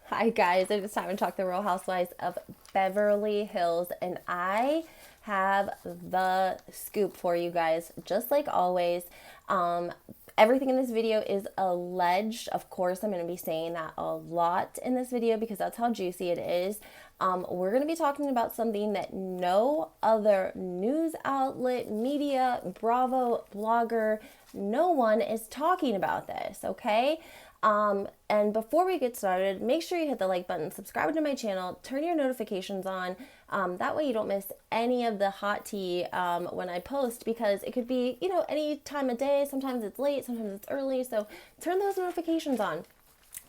Hi guys, it is time to talk the Real Housewives of Beverly Hills, and I have the scoop for you guys, just like always. Um, Everything in this video is alleged. Of course, I'm going to be saying that a lot in this video because that's how juicy it is. We're going to be talking about something that no other news outlet, media, Bravo, blogger, no one is talking about this, okay? And before we get started, make sure you hit the like button, subscribe to my channel, turn your notifications on. That way you don't miss any of the hot tea when I post, because it could be, any time of day. Sometimes it's late, sometimes it's early. So turn those notifications on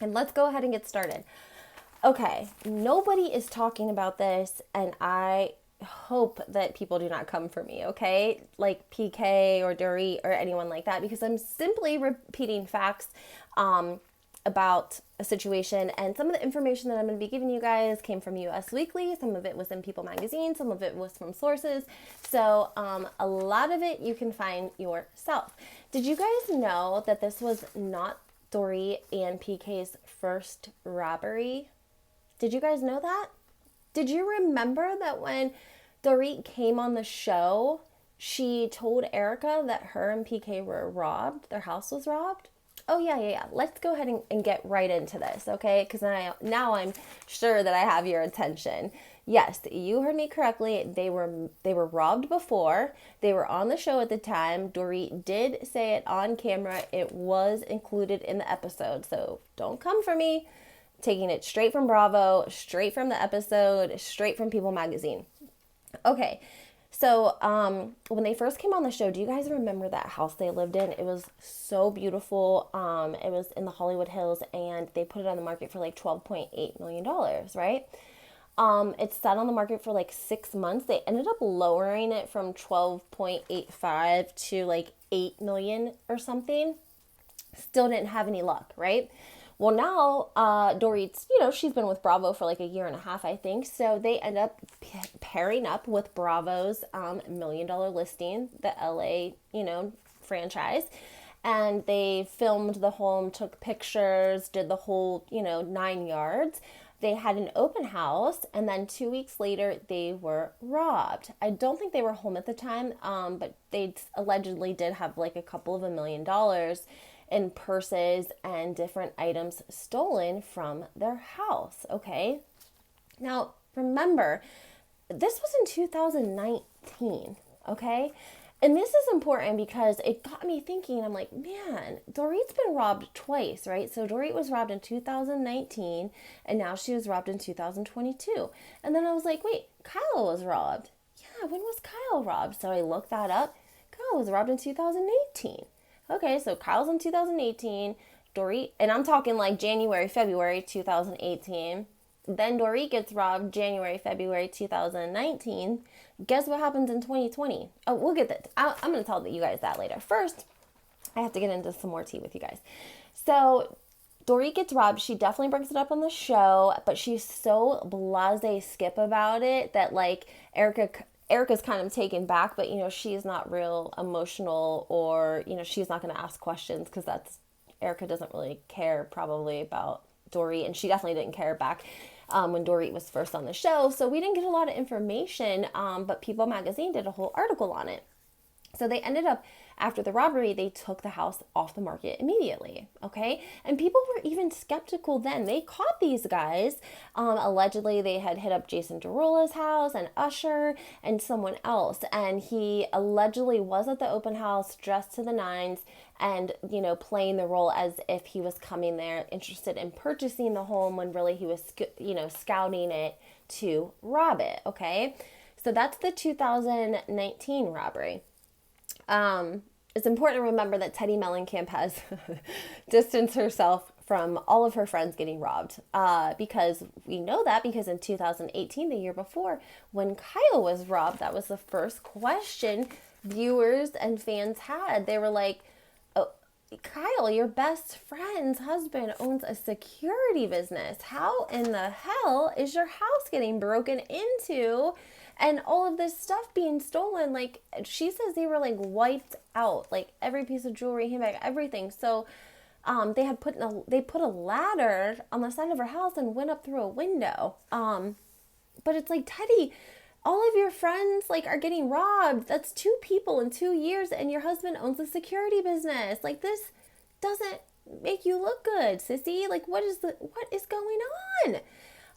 and let's go ahead and get started. Okay, nobody is talking about this, and I hope that people do not come for me, okay? Like PK or Dorit or anyone like that, because I'm simply repeating facts about a situation, and some of the information that I'm going to be giving you guys came from US Weekly, some of it was in People magazine, some of it was from sources, so a lot of it you can find yourself. Did you guys know that this was not Dorit and PK's first robbery? Did you guys know that? Did you remember that when Dorit came on the show, she told Erica that her and PK were robbed? Their house was robbed? Oh, yeah. Let's go ahead and get right into this, okay? Because now I'm sure that I have your attention. Yes, you heard me correctly. They were robbed before. They were on the show at the time. Dorit did say it on camera. It was included in the episode. So don't come for me. Taking it straight from Bravo, straight from the episode, straight from People magazine. Okay, so when they first came on the show, do you guys remember that house they lived in? It was so beautiful. It was in the Hollywood Hills, and they put it on the market for like $12.8 million, right? It sat on the market for like 6 months. They ended up lowering it from 12.85 to like 8 million or something. Still didn't have any luck, right? Well, now Dorit's, she's been with Bravo for like a year and a half, I think. So they end up pairing up with Bravo's $1 million listing, the LA, franchise. And they filmed the home, took pictures, did the whole, 9 yards. They had an open house, and then 2 weeks later, they were robbed. I don't think they were home at the time, but they allegedly did have like a couple of $1 million in purses and different items stolen from their house, okay? Now, remember, this was in 2019, okay? And this is important because it got me thinking. I'm like, man, Dorit's been robbed twice, right? So Dorit was robbed in 2019, and now she was robbed in 2022. And then I was like, wait, Kyle was robbed. Yeah, when was Kyle robbed? So I looked that up. Kyle was robbed in 2018. Okay, so Kyle's in 2018, Dorit, and I'm talking like January, February 2018. Then Dorit gets robbed January, February 2019. Guess what happens in 2020? Oh, we'll get that. I'm going to tell you guys that later. First, I have to get into some more tea with you guys. So Dorit gets robbed. She definitely brings it up on the show, but she's so blasé skip about it that like Erica's kind of taken back, but she's not real emotional, or she's not going to ask questions because Erica doesn't really care probably about Dorit, and she definitely didn't care back when Dorit was first on the show. So we didn't get a lot of information, but People magazine did a whole article on it. So they ended up, after the robbery, they took the house off the market immediately, okay? And people were even skeptical then. They caught these guys. Allegedly, they had hit up Jason Derulo's house and Usher and someone else. And he allegedly was at the open house, dressed to the nines, and, playing the role as if he was coming there interested in purchasing the home when really he was, scouting it to rob it, okay? So that's the 2019 robbery. It's important to remember that Teddi Mellencamp has distanced herself from all of her friends getting robbed, because we know that because in 2018, the year before, when Kyle was robbed, that was the first question viewers and fans had. They were like, oh, Kyle, your best friend's husband owns a security business. How in the hell is your house getting broken into and all of this stuff being stolen? Like, she says they were like wiped out, like every piece of jewelry, handbag, everything. So they put a ladder on the side of her house and went up through a window. But it's like, Teddi, all of your friends like are getting robbed. That's 2 people in 2 years, and your husband owns a security business. Like, this doesn't make you look good, sissy. Like, what is going on?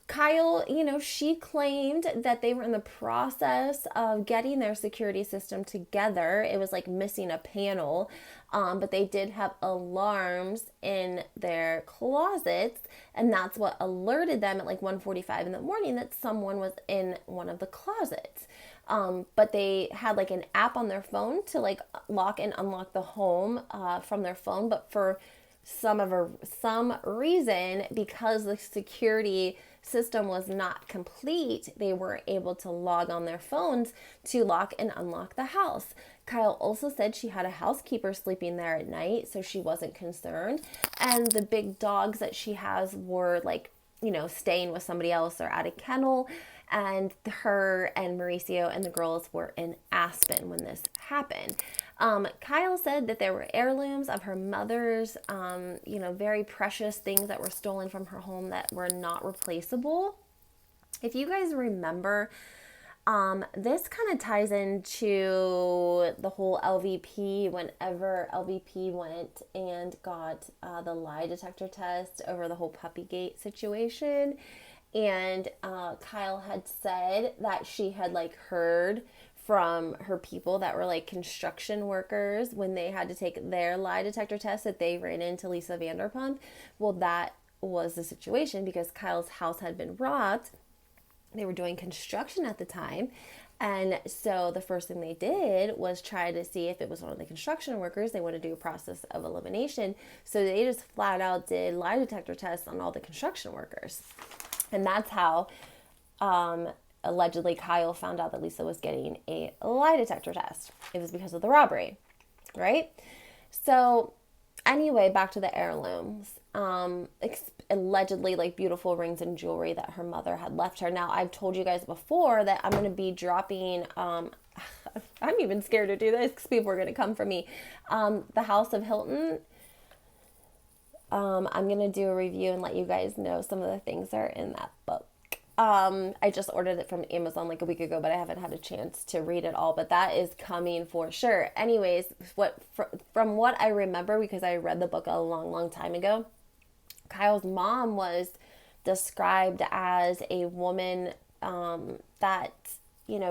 Kyle, she claimed that they were in the process of getting their security system together. It was like missing a panel, but they did have alarms in their closets, and that's what alerted them at like 1:45 in the morning that someone was in one of the closets. But they had like an app on their phone to like lock and unlock the home from their phone, but for some reason, because the security system was not complete, they weren't able to log on their phones to lock and unlock the house. Kyle also said she had a housekeeper sleeping there at night, so she wasn't concerned. And the big dogs that she has were like, staying with somebody else or at a kennel. And her and Mauricio and the girls were in Aspen when this happened. Kyle said that there were heirlooms of her mother's, very precious things that were stolen from her home that were not replaceable. If you guys remember, this kind of ties into the whole LVP. Whenever LVP went and got the lie detector test over the whole Puppygate situation. And Kyle had said that she had like heard from her people that were like construction workers when they had to take their lie detector test that they ran into Lisa Vanderpump. Well, that was the situation because Kyle's house had been robbed. They were doing construction at the time. And so the first thing they did was try to see if it was one of the construction workers. They want to do a process of elimination. So they just flat out did lie detector tests on all the construction workers. And that's how allegedly Kyle found out that Lisa was getting a lie detector test. It was because of the robbery, right? So anyway, back to the heirlooms. Allegedly like beautiful rings and jewelry that her mother had left her. Now, I've told you guys before that I'm going to be dropping, I'm even scared to do this because people are going to come for me. The House of Hilton. I'm going to do a review and let you guys know some of the things that are in that book. I just ordered it from Amazon like a week ago, but I haven't had a chance to read it all, but that is coming for sure. Anyways, from what I remember, because I read the book a long, long time ago, Kyle's mom was described as a woman that,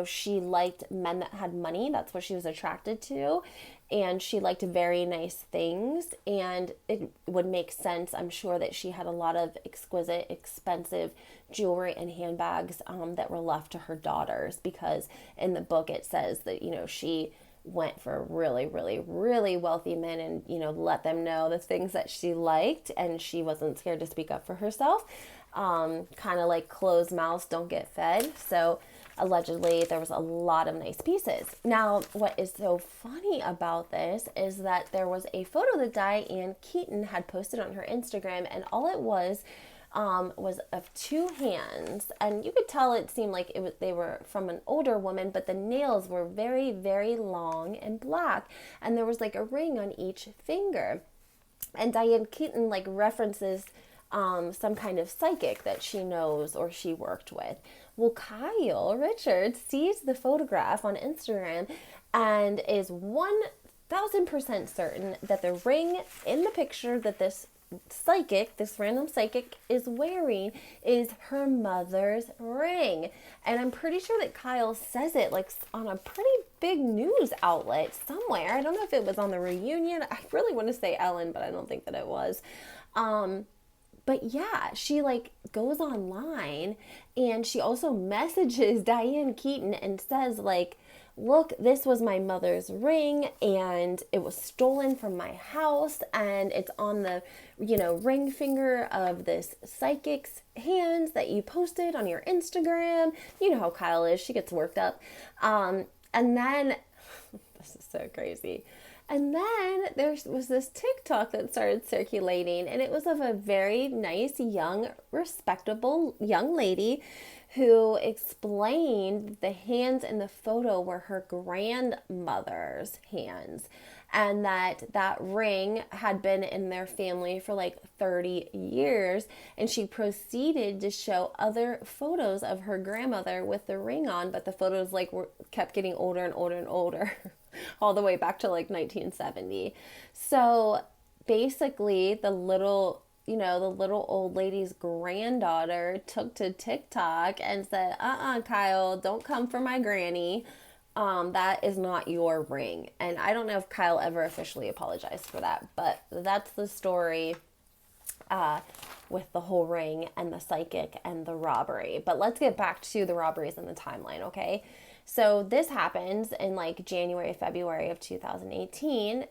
she liked men that had money. That's what she was attracted to. And she liked very nice things. And it would make sense, I'm sure, that she had a lot of exquisite, expensive jewelry and handbags that were left to her daughters. Because in the book it says that, she went for really, really, really wealthy men and, let them know the things that she liked. And she wasn't scared to speak up for herself. Kind of like closed mouths don't get fed. So allegedly there was a lot of nice pieces. Now, what is so funny about this is that there was a photo that Diana Keaton had posted on her Instagram, and all it was of 2 hands, and you could tell it seemed like they were from an older woman, but the nails were very, very long and black, and there was like a ring on each finger. And Diana Keaton like references some kind of psychic that she knows or she worked with. Well, Kyle Richards sees the photograph on Instagram and is 1000% certain that the ring in the picture that this random psychic is wearing is her mother's ring. And I'm pretty sure that Kyle says it like on a pretty big news outlet somewhere. I don't know if it was on the reunion. I really want to say Ellen, but I don't think that it was. But yeah, she like goes online and she also messages Diana Keaton and says like, look, this was my mother's ring and it was stolen from my house and it's on the, ring finger of this psychic's hands that you posted on your Instagram. You know how Kyle is. She gets worked up. And then, this is so crazy. And then there was this TikTok that started circulating, and it was of a very nice, young, respectable young lady who explained the hands in the photo were her grandmother's hands. and that ring had been in their family for like 30 years. And she proceeded to show other photos of her grandmother with the ring on, but the photos like kept getting older and older and older all the way back to like 1970. So basically the little old lady's granddaughter took to TikTok and said, Kyle, don't come for my granny. That is not your ring. And I don't know if Kyle ever officially apologized for that, but that's the story with the whole ring and the psychic and the robbery. But let's get back to the robberies and the timeline, okay? So this happens in like January, February of 2018.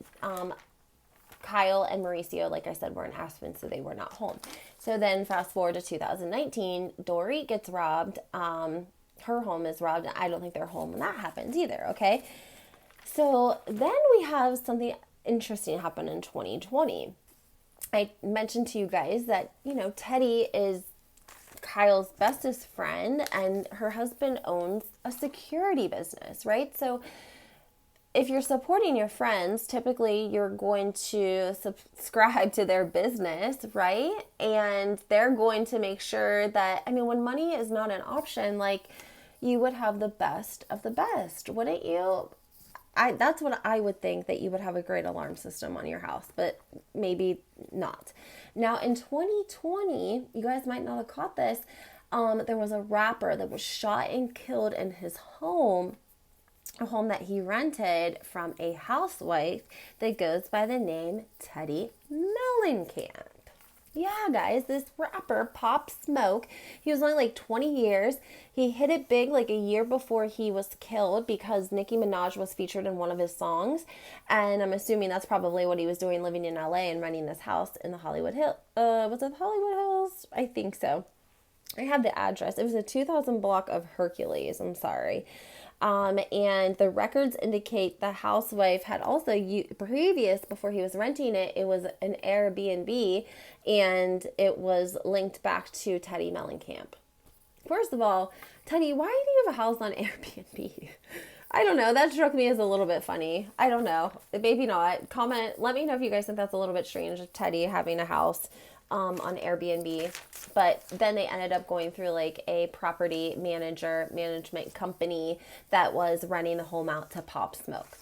Kyle and Mauricio, like I said, were in Aspen, so they were not home. So then fast forward to 2019, Dorit gets robbed. Her home is robbed, and I don't think they're home when that happens either, okay? So then we have something interesting happen in 2020. I mentioned to you guys that, Teddi is Kyle's bestest friend, and her husband owns a security business, right? So if you're supporting your friends, typically you're going to subscribe to their business, right? And they're going to make sure that, when money is not an option, like, you would have the best of the best, wouldn't you? That's what I would think, that you would have a great alarm system on your house, but maybe not. Now, in 2020, you guys might not have caught this, there was a rapper that was shot and killed in his home, a home that he rented from a housewife that goes by the name Teddi Mellencamp. Yeah, guys, this rapper, Pop Smoke, he was only like 20 years. He hit it big like a year before he was killed because Nicki Minaj was featured in one of his songs. And I'm assuming that's probably what he was doing, living in LA and renting this house in the Hollywood Hills. Was it Hollywood Hills? I think so. I have the address. It was a 2000 block of Hercules. I'm sorry. And the records indicate the housewife had also before he was renting it, it was an Airbnb, and it was linked back to Teddi Mellencamp. First of all, Teddi, why do you have a house on Airbnb? I don't know. That struck me as a little bit funny. I don't know. Maybe not. Comment. Let me know if you guys think that's a little bit strange, Teddi having a house on Airbnb. But then they ended up going through like a property management company that was renting the home out to Pop Smoke.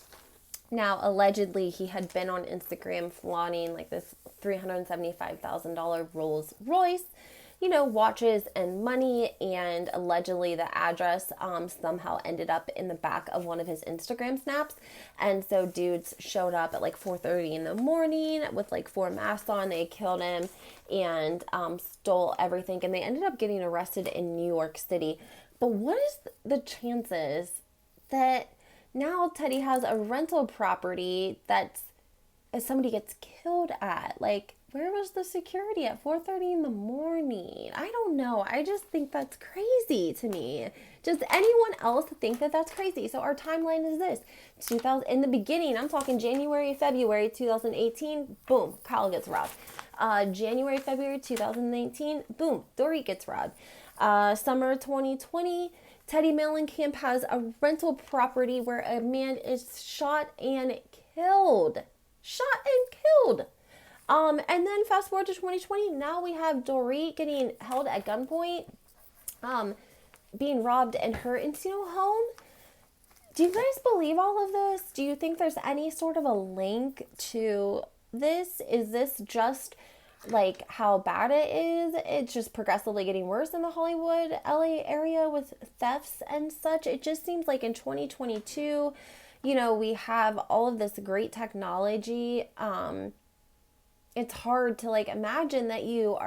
Now, allegedly, he had been on Instagram flaunting like this $375,000 Rolls Royce, watches and money, and allegedly the address somehow ended up in the back of one of his Instagram snaps. And so dudes showed up at like 4:30 in the morning with like 4 masks on. They killed him and stole everything, and they ended up getting arrested in New York City. But what is the chances that now Teddi has a rental property that's somebody gets killed at? Like, where was the security at 4:30 in the morning? I don't know. I just think that's crazy to me. Does anyone else think that that's crazy? So our timeline is this. In the beginning, I'm talking January, February 2018, boom, Kyle gets robbed. January, February 2019, boom, Dorit gets robbed. Summer 2020, Teddi Mellencamp has a rental property where a man is shot and killed. And then fast forward to 2020, now we have Dorit getting held at gunpoint, being robbed in her Encino home. Do you guys believe all of this? Do you think there's any sort of a link to this? Is this just like how bad it is? It's just progressively getting worse in the Hollywood, LA area with thefts and such. It just seems like in 2022, we have all of this great technology. It's hard to like imagine that you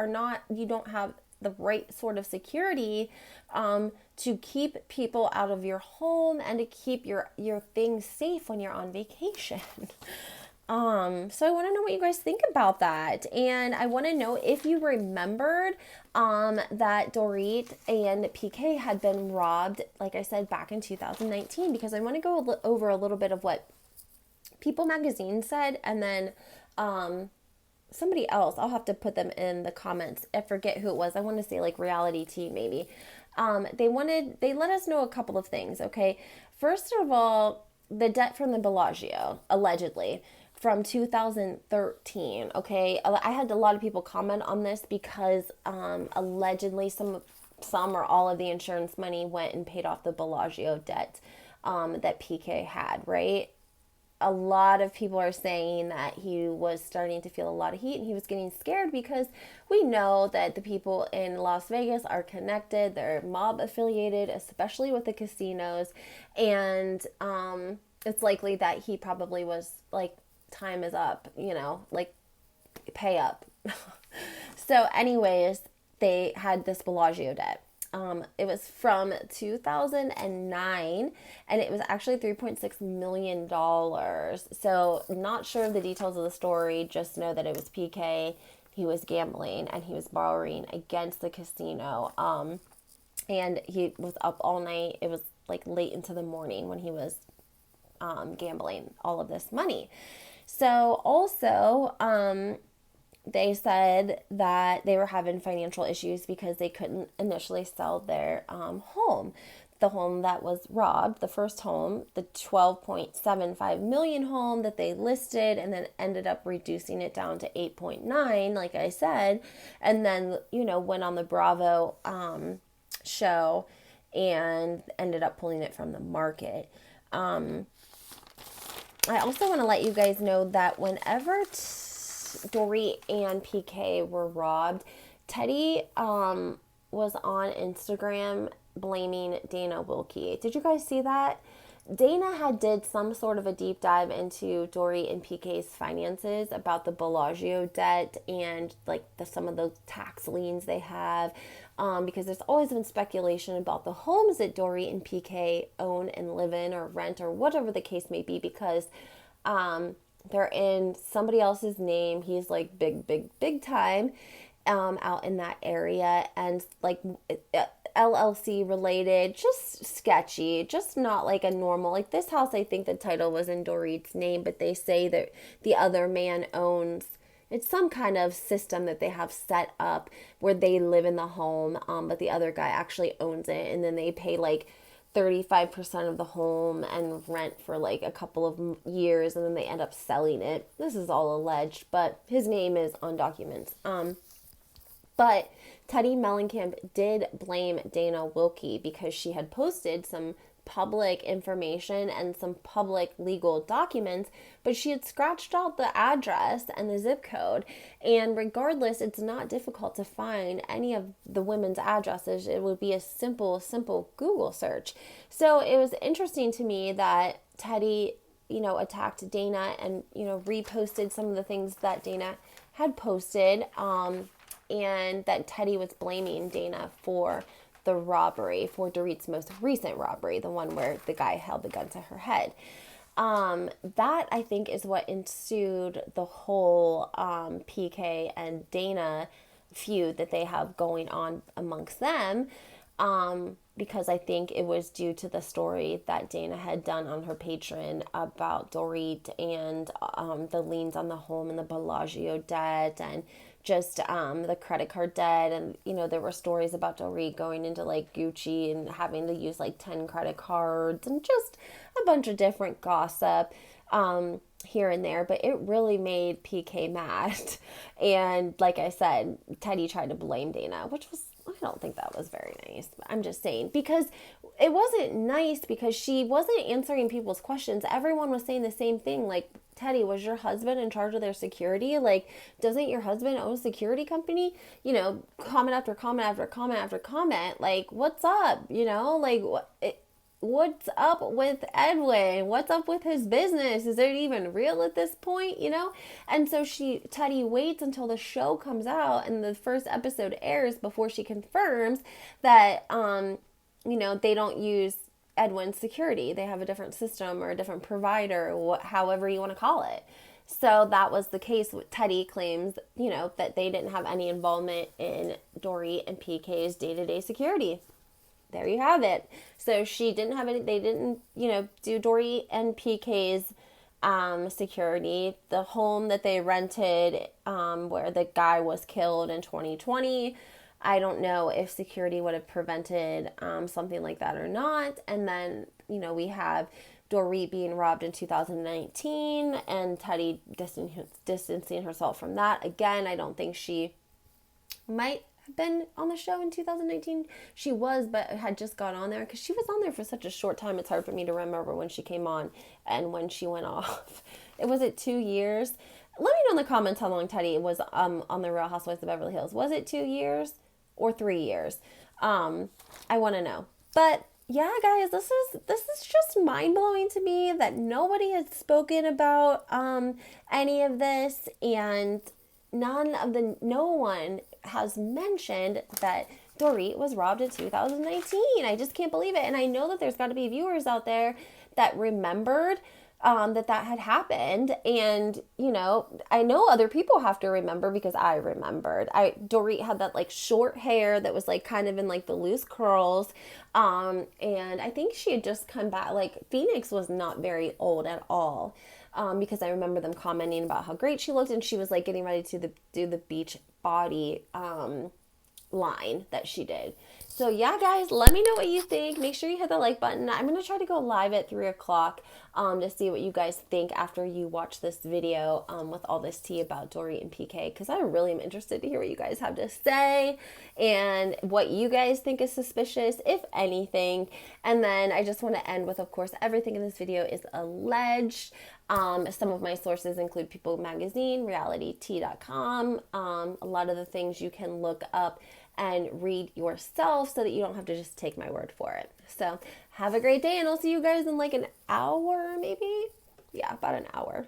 don't have the right sort of security to keep people out of your home and to keep your things safe when you're on vacation. So I want to know what you guys think about that. And I want to know if you remembered that Dorit and PK had been robbed, like I said, back in 2019, because I want to go over a little bit of what People Magazine said, and then somebody else, I'll have to put them in the comments. I forget who it was. I want to say like Reality Tea maybe. They let us know a couple of things, okay? First of all, the debt from the Bellagio, allegedly. from 2013. Okay, I had a lot of people comment on this because allegedly some or all of the insurance money went and paid off the Bellagio debt that PK had, right? A lot of people are saying that he was starting to feel a lot of heat and he was getting scared because we know that the people in Las Vegas are connected. They're mob affiliated, especially with the casinos. And it's likely that he probably was like, time is up, like pay up. So, anyways, they had this Bellagio debt. It was from 2009 and it was actually $3.6 million. So, not sure of the details of the story, just know that it was PK. He was gambling and he was borrowing against the casino. And he was up all night. It was like late into the morning when he was gambling all of this money. So, also, they said that they were having financial issues because they couldn't initially sell their home. The home that was robbed, the first home, the 12.75 million home that they listed and then ended up reducing it down to 8.9, like I said, and then, went on the Bravo show and ended up pulling it from the market. I also want to let you guys know that whenever Dorit and PK were robbed, Teddi was on Instagram blaming Dana Wilkie. Did you guys see that? Dana had did some sort of a deep dive into Dorit and PK's finances about the Bellagio debt and like some of the tax liens they have, because there's always been speculation about the homes that Dorit and PK own and live in or rent or whatever the case may be, because they're in somebody else's name. He's like big time out in that area, and like LLC related, just sketchy, just not like a normal, like this house, I think the title was in Dorit's name, but they say that the other man owns, it's some kind of system that they have set up where they live in the home, but the other guy actually owns it, and then they pay like 35% of the home and rent for like a couple of years, and then they end up selling it. This is all alleged, but his name is on documents. But Teddi Mellencamp did blame Dana Wilkie because she had posted some public information and some public legal documents, but she had scratched out the address and the zip code. And regardless, it's not difficult to find any of the women's addresses. It would be a simple Google search. So it was interesting to me that Teddi, attacked Dana and, reposted some of the things that Dana had posted, and that Teddi was blaming Dana for the robbery, for Dorit's most recent robbery, the one where the guy held the gun to her head. That, I think, is what ensued the whole PK and Dana feud that they have going on amongst them, because I think it was due to the story that Dana had done on her Patreon about Dorit and the liens on the home and the Bellagio debt and just the credit card debt. And, there were stories about Dorit going into like Gucci and having to use like 10 credit cards and just a bunch of different gossip here and there. But it really made PK mad. And like I said, Teddi tried to blame Dana, which was, I don't think that was very nice. I'm just saying, because it wasn't nice because she wasn't answering people's questions. Everyone was saying the same thing. Like, Teddi, was your husband in charge of their security? Like, doesn't your husband own a security company? Comment after comment after comment after comment. Like, what's up? Like, what's up with Edwin? What's up with his business? Is it even real at this point? And so Teddi waits until the show comes out and the first episode airs before she confirms that, they don't use Edwin's security. They have a different system or a different provider, however you want to call it. So that was the case. Teddi claims, that they didn't have any involvement in Dorit and PK's day-to-day security. There you have it. So she didn't have any, they didn't, do Dorit and PK's security. The home that they rented, where the guy was killed in 2020, I don't know if security would have prevented something like that or not. And then, we have Dorit being robbed in 2019 and Teddi distancing herself from that. Again, I don't think she might have been on the show in 2019. She was, but had just got on there because she was on there for such a short time. It's hard for me to remember when she came on and when she went off. Was it 2 years? Let me know in the comments how long Teddi was on the Real Housewives of Beverly Hills. Was it 2 years or 3 years? I want to know. But yeah, guys, this is just mind blowing to me that nobody has spoken about any of this, and no one has mentioned that Dorit was robbed in 2019. I just can't believe it. And I know that there's got to be viewers out there that remembered that had happened. And, you know, I know other people have to remember because I remembered. Dorit had that like short hair that was like kind of in like the loose curls. And I think she had just come back. Like Phoenix was not very old at all. Because I remember them commenting about how great she looked, and she was like getting ready to do the beach body line that she did. So yeah, guys, let me know what you think. Make sure you hit the like button. I'm going to try to go live at 3 o'clock to see what you guys think after you watch this video with all this tea about Dorit and PK, because I really am interested to hear what you guys have to say and what you guys think is suspicious, if anything. And then I just want to end with, of course, everything in this video is alleged. Some of my sources include People Magazine, realitytea.com, a lot of the things you can look up and read yourself so that you don't have to just take my word for it. So have a great day, and I'll see you guys in like an hour, maybe? Yeah, about an hour.